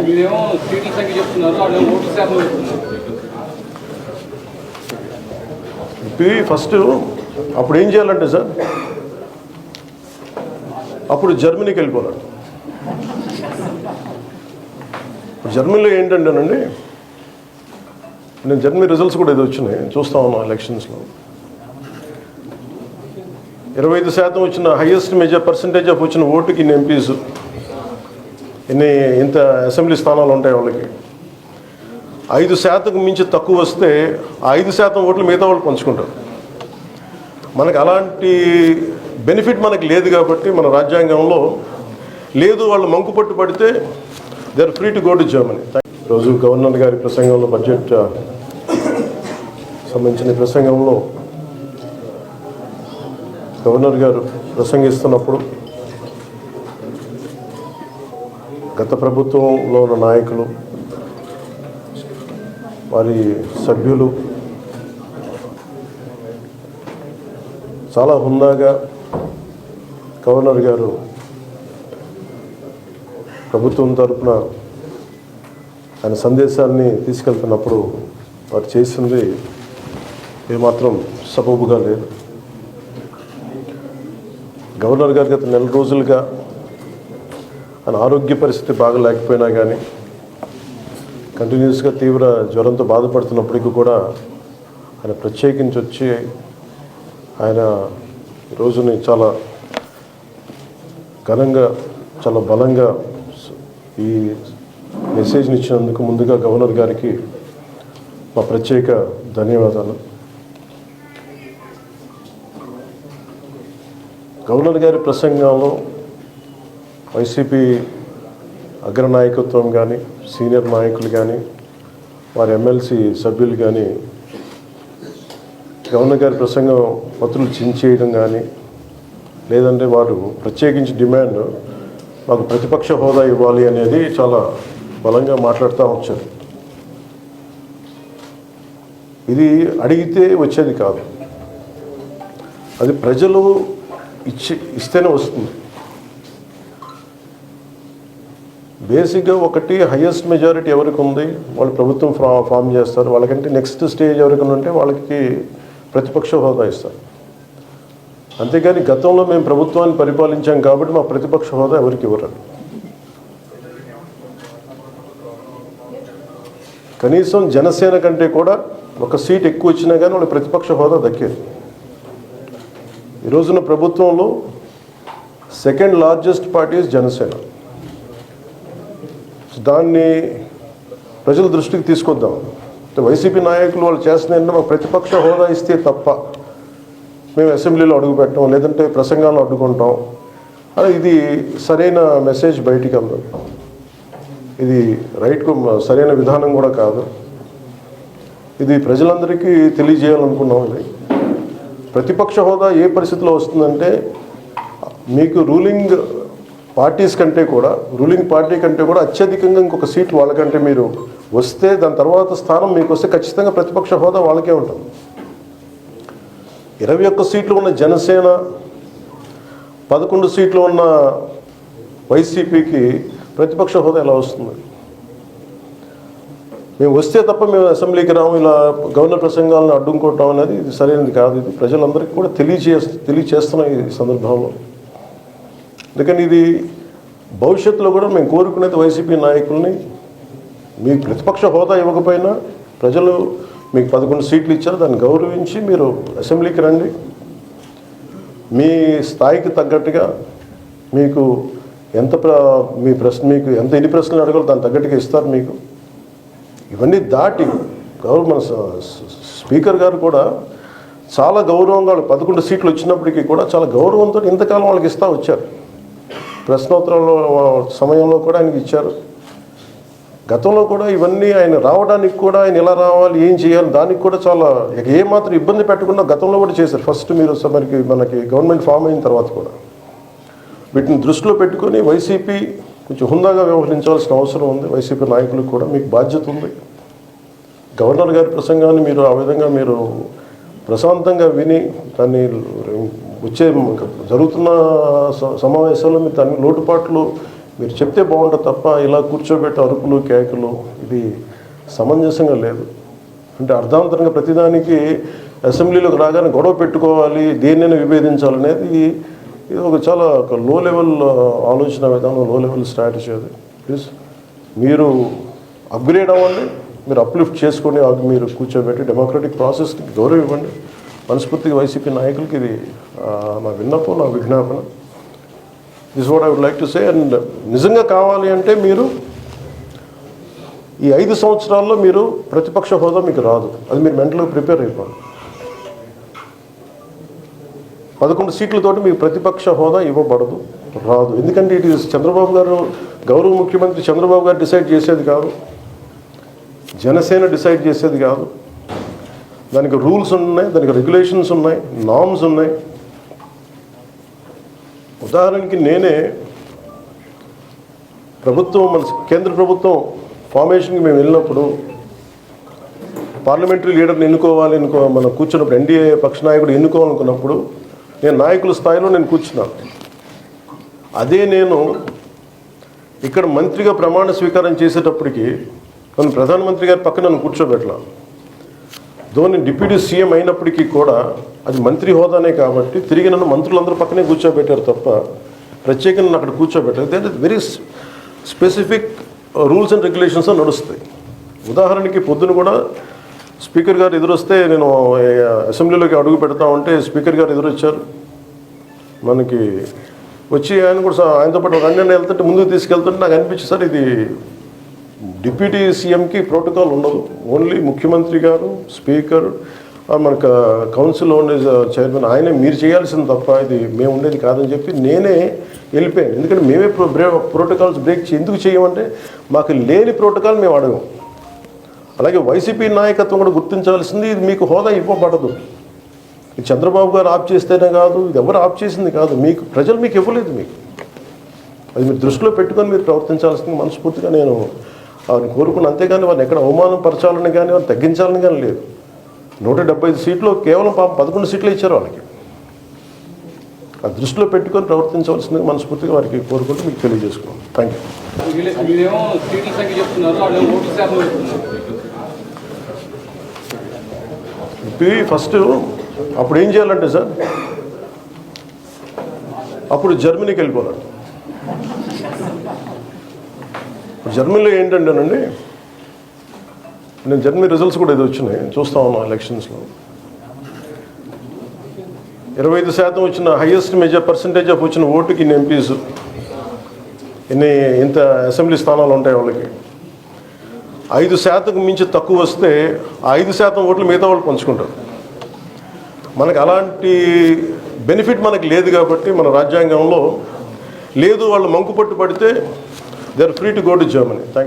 మీరేమో సీట్ల సంఖ్య చెప్తున్నారు, వాళ్ళు ఓట్ల శాతం చెప్తున్నారు. ఫస్ట్ అప్పుడు ఏం చేయాలంటే సార్, అప్పుడు జర్మనీకి వెళ్ళిపోవాలి. జర్మనీలో ఏంటంటేనండి, నేను జర్మనీ రిజల్ట్స్ కూడా ఇది వచ్చినాయి చూస్తా ఉన్నాను. ఎలక్షన్స్లో 25% వచ్చిన హైయెస్ట్ పర్సంటేజ్ ఆఫ్ వచ్చిన ఓటుకి ఇన్ని ఎంపీస్, ఇంత అసెంబ్లీ స్థానాలు ఉంటాయి వాళ్ళకి. 5% మించి తక్కువ వస్తే 5% ఓట్లు మిగతా వాళ్ళు పంచుకుంటారు. మనకు అలాంటి బెనిఫిట్ మనకు లేదు కాబట్టి మన రాజ్యాంగంలో లేదు. వాళ్ళు మంకు పట్టు పడితే they are free to go to Germany. ఈరోజు గవర్నర్ గారి ప్రసంగంలో, బడ్జెట్ సంబంధించిన ప్రసంగంలో గవర్నర్ గారు ప్రసంగిస్తున్నప్పుడు గత ప్రభుత్వంలో ఉన్న నాయకులు, వారి సభ్యులు చాలా హుందాగా గవర్నర్ గారు ప్రభుత్వం తరఫున ఆయన సందేశాన్ని తీసుకెళ్తున్నప్పుడు వారు చేసింది ఏమాత్రం సబబుగా లేదు. గవర్నర్ గారు గత నెల రోజులుగా ఆయన ఆరోగ్య పరిస్థితి బాగా లేకపోయినా కానీ కంటిన్యూస్గా తీవ్ర జ్వరంతో బాధపడుతున్నప్పటికీ కూడా ఆయన ప్రత్యేకించి వచ్చి ఆయన రోజుని చాలా ఘనంగా, చాలా బలంగా ఈ మెసేజ్ని ఇచ్చినందుకు ముందుగా గవర్నర్ గారికి మా ప్రత్యేక ధన్యవాదాలు. గవర్నర్ గారి ప్రసంగంలో వైసీపీ అగ్రనాయకత్వం కానీ, సీనియర్ నాయకులు కానీ, వారి ఎమ్మెల్సీ సభ్యులు కానీ గవర్నర్ గారి ప్రసంగం పత్రులు చించేయడం కానీ, లేదంటే వారు ప్రత్యేకించి డిమాండ్ మాకు ప్రతిపక్ష హోదా ఇవ్వాలి అనేది చాలా బలంగా మాట్లాడుతూ వచ్చారు. ఇది అడిగితే వచ్చేది కాదు, అది ప్రజలు ఇస్తేనే వస్తుంది. బేసిక్గా ఒకటి హయ్యెస్ట్ మెజారిటీ ఎవరికి ఉంది వాళ్ళు ప్రభుత్వం ఫామ్ చేస్తారు. వాళ్ళకంటే నెక్స్ట్ స్టేజ్ ఎవరికైనా ఉంటే వాళ్ళకి ప్రతిపక్ష హోదా ఇస్తారు. అంతేగాని గతంలో మేము ప్రభుత్వాన్ని పరిపాలించాం కాబట్టి మా ప్రతిపక్ష హోదా ఎవరికి ఇవ్వరు. కనీసం జనసేన కంటే కూడా ఒక సీట్ ఎక్కువ వచ్చినా కానీ వాళ్ళకి ప్రతిపక్ష హోదా దక్కేది. ఈ రోజున ప్రభుత్వంలో సెకండ్ లార్జెస్ట్ పార్టీ జనసేన. దాన్ని ప్రజల దృష్టికి తీసుకొద్దాం. వైసీపీ నాయకులు వాళ్ళు చేస్తున్నారంటే మాకు ప్రతిపక్ష హోదా ఇస్తే తప్ప మేము అసెంబ్లీలో అడుగు పెట్టడం, లేదంటే ప్రసంగాలు అడ్డుకుంటాం అని ఇది సరైన మెసేజ్ బయటికి అందదు. ఇది సరైన విధానం కూడా కాదు. ఇది ప్రజలందరికీ తెలియజేయాలనుకున్నాం. ఇది ప్రతిపక్ష హోదా ఏ పరిస్థితిలో వస్తుందంటే, మీకు రూలింగ్ పార్టీ కంటే కూడా అత్యధికంగా ఇంకొక సీట్లు వాళ్ళకంటే మీరు వస్తే దాని తర్వాత స్థానం మీకు వస్తే ఖచ్చితంగా ప్రతిపక్ష హోదా వాళ్ళకే ఉంటుంది. 21 సీట్లు ఉన్న జనసేన, 11 సీట్లు ఉన్న వైసీపీకి ప్రతిపక్ష హోదా ఎలా వస్తుంది? మేము వస్తే తప్ప మేము అసెంబ్లీకి రాము, ఇలా గవర్నర్ ప్రసంగాలను అడ్డుకోవటం అనేది ఇది సరైనది కాదు. ఇది ప్రజలందరికీ కూడా తెలియచేస్తున్నాం ఈ సందర్భంలో. అందుకని ఇది భవిష్యత్తులో కూడా మేము కోరుకునేది వైసీపీ నాయకుల్ని, మీకు ప్రతిపక్ష హోదా ఇవ్వకపోయినా ప్రజలు మీకు 11 సీట్లు ఇచ్చారు, దాన్ని గౌరవించి మీరు అసెంబ్లీకి రండి. మీ స్థాయికి తగ్గట్టుగా మీకు మీకు ఎన్ని ప్రశ్నలు అడగాలో దాని తగ్గట్టుగా ఇస్తారు మీకు. ఇవన్నీ దాటి మన స్పీకర్ గారు కూడా చాలా గౌరవంగా 11 సీట్లు వచ్చినప్పటికీ కూడా చాలా గౌరవంతో ఇంతకాలం వాళ్ళకి ఇస్తూ వచ్చారు. ప్రశ్నోత్తరాల సమయంలో కూడా ఆయనకి ఇచ్చారు. గతంలో కూడా ఇవన్నీ ఆయన రావడానికి కూడా ఆయన ఎలా రావాలి, ఏం చేయాలి, దానికి కూడా చాలా ఏమాత్రం ఇబ్బంది పెట్టకుండా గతంలో కూడా చేశారు. ఫస్ట్ మీరు మనకి గవర్నమెంట్ ఫామ్ అయిన తర్వాత కూడా వీటిని దృష్టిలో పెట్టుకొని వైసీపీ కొంచెం హుందాగా వ్యవహరించాల్సిన అవసరం ఉంది. వైసీపీ నాయకులకు కూడా మీకు బాధ్యత ఉంది. గవర్నర్ గారి ప్రసంగాన్ని మీరు ఆ విధంగా మీరు ప్రశాంతంగా విని దాన్ని జరుగుతున్న సమావేశాల్లో మీరు దాని లోటుపాట్లు మీరు చెప్తే బాగుంటుంది తప్ప ఇలా కూర్చోబెట్టి అరుపులు కేకలు ఇది సమంజసంగా లేదు. అంటే అర్ధాంతరంగా ప్రతిదానికి అసెంబ్లీలోకి రాగానే గొడవ పెట్టుకోవాలి, దేన్నైనా విభేదించాలనేది ఇది ఒక చాలా ఒక లో లెవెల్ ఆలోచన విధానం, లో లెవెల్ స్ట్రాటజీ అది. ప్లీజ్ మీరు అప్గ్రేడ్ అవ్వండి, మీరు అప్లిఫ్ట్ చేసుకొని మీరు కూర్చోబెట్టి డెమోక్రటిక్ ప్రాసెస్కి గౌరవం ఇవ్వండి. మనస్ఫూర్తిగా వైసీపీ నాయకులకి ఇది నా విన్నపం, నా విజ్ఞాపన. This what I would like to say. And నిజంగా కావాలి అంటే మీరు ఈ 5 సంవత్సరాల్లో మీరు ప్రతిపక్ష హోదా మీకు రాదు, అది మీరు మెంటల్గా ప్రిపేర్ అయిపోండి. 11 సీట్లతోటి మీకు ప్రతిపక్ష హోదా ఇవ్వబడదు, రాదు. ఎందుకంటే ఇట్ ఈస్ చంద్రబాబు గారు, గౌరవ ముఖ్యమంత్రి చంద్రబాబు గారు డిసైడ్ చేసేది కాదు, జనసేన డిసైడ్ చేసేది కాదు. దానికి రూల్స్ ఉన్నాయి, దానికి రెగ్యులేషన్స్ ఉన్నాయి, నార్మ్స్ ఉన్నాయి. ఉదాహరణకి నేనే ప్రభుత్వం, మన కేంద్ర ప్రభుత్వం ఫార్మేషన్కి మేము వెళ్ళినప్పుడు పార్లమెంటరీ లీడర్ని ఎన్నుకోవాలి, మనం కూర్చున్నప్పుడు ఎన్డీఏ పక్ష నాయకుడు ఎన్నుకోవాలనుకున్నప్పుడు నేను నాయకుల స్థాయిలో నేను కూర్చున్నాను. అదే నేను ఇక్కడ మంత్రిగా ప్రమాణ స్వీకారం చేసేటప్పటికి నన్ను ప్రధానమంత్రి గారి పక్కన నన్ను కూర్చోబెట్టలా. ధోని డిప్యూటీ సీఎం అయినప్పటికీ కూడా అది మంత్రి హోదానే కాబట్టి తిరిగి నన్ను మంత్రులందరూ పక్కనే కూర్చోబెట్టారు తప్ప ప్రత్యేకంగా నన్ను అక్కడ కూర్చోబెట్టారు. That is very specific rules and regulations నడుస్తాయి. ఉదాహరణకి పొద్దున కూడా స్పీకర్ గారు ఎదురొస్తే నేను అసెంబ్లీలోకి అడుగు పెడతా ఉంటే స్పీకర్ గారు ఎదురొచ్చారు. మనకి వచ్చి ఆయన కూడా ఆయనతో పాటు రండి వెళ్తుంటే ముందుకు తీసుకెళ్తుంటే నాకు అనిపించింది, సార్ ఇది డిప్యూటీ సీఎంకి ప్రోటోకాల్ ఉండదు, ఓన్లీ ముఖ్యమంత్రి గారు, స్పీకర్, మనకు కౌన్సిల్ ఉండే చైర్మన్ ఆయనే మీరు చేయాల్సింది తప్ప ఇది మేము ఉండేది కాదని చెప్పి నేనే వెళ్ళిపోయాను. ఎందుకంటే మేమే ప్రోటోకాల్స్ బ్రేక్ ఎందుకు చేయమంటే మాకు లేని ప్రోటోకాల్ మేము అడగం. అలాగే వైసీపీ నాయకత్వం కూడా గుర్తించాల్సింది, ఇది మీకు హోదా ఇవ్వబడదు. ఇది చంద్రబాబు గారు ఆప్ చేస్తేనే కాదు, ఇది ఎవరు ఆప్ చేసింది కాదు, మీకు ప్రజలు మీకు ఇవ్వలేదు. మీకు అది మీరు దృష్టిలో పెట్టుకొని మీరు ప్రవర్తించాల్సింది మనస్ఫూర్తిగా నేను వారిని కోరుకున్నాను. అంతేగాని వారిని ఎక్కడ అవమానం పరచాలని కానీ వారిని తగ్గించాలని కానీ లేదు. 175 సీట్లు కేవలం 11 సీట్లు ఇచ్చారు వాళ్ళకి. ఆ దృష్టిలో పెట్టుకొని ప్రవర్తించవలసింది మనస్ఫూర్తిగా వారికి కోరుకుంటూ మీకు తెలియజేసుకున్నాను. Thank you. మీరేమో సీట్ల సంఖ్య చెప్తున్నారు, వాళ్ళు ఓట్ల శాతం చెప్తున్నారు. ఫస్ట్ అప్పుడు ఏం చేయాలంటే సార్, అప్పుడు జర్మనీకి వెళ్ళిపోవాలి. జర్మనీలో ఏంటంటేనండి, నేను జర్మనీ రిజల్ట్స్ కూడా ఇది వచ్చినాయి చూస్తా ఉన్నాను. ఎలక్షన్స్లో 25% వచ్చిన హైయెస్ట్ పర్సంటేజ్ ఆఫ్ వచ్చిన ఓటుకి ఇన్ని ఎంపీస్, ఇంత అసెంబ్లీ స్థానాలు ఉంటాయి వాళ్ళకి. 5% మించి తక్కువ వస్తే 5% ఓట్లు మిగతా వాళ్ళు పంచుకుంటారు. మనకు అలాంటి బెనిఫిట్ మనకు లేదు కాబట్టి మన రాజ్యాంగంలో లేదు. వాళ్ళు మంకు పట్టు పడితే they are free to go to Germany. Thank you.